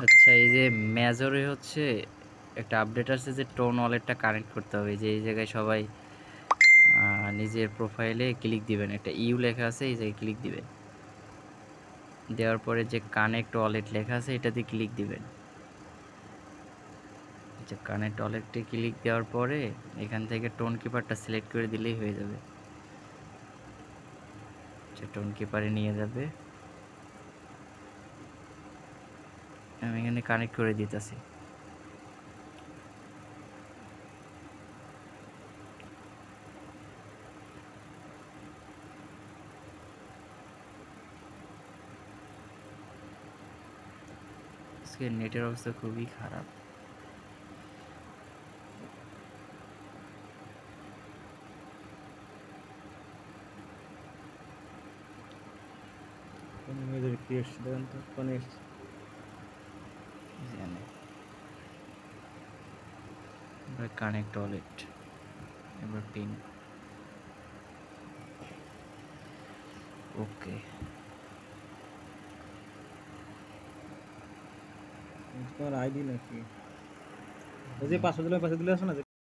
আচ্ছা, এই যে মেজরে হচ্ছে একটা আপডেট আছে যে টোন ওয়ালেটটা কানেক্ট করতে হবে। যে এই জায়গায় সবাই নিজের প্রোফাইলে ক্লিক দিবেন, একটা ইউ লেখা আছে, এই জায়গায় ক্লিক দিবেন। দেওয়ার পরে যে কানেক্ট ওয়ালেট লেখা আছে এটাতে ক্লিক দিবেন। আচ্ছা, কানেক্ট ওয়ালেটে ক্লিক দেওয়ার পরে এখান থেকে টোন কিপারটা সিলেক্ট করে দিলেই হয়ে যাবে। আচ্ছা, টোন কিপারে নিয়ে যাবে। আমি এখানে কানেক্ট করে দিতেছি। আজকে নেটের অবস্থা খুবই খারাপ। কোন মেজর কি এসছে দেখেন তো কোন এসছে। এখানে এবার কানেক্ট ওয়ালেট, এবার পিন। ওকে। তোমার আইডি নাকি? ওই যে পাসওয়ার্ড দিলে আছে না যে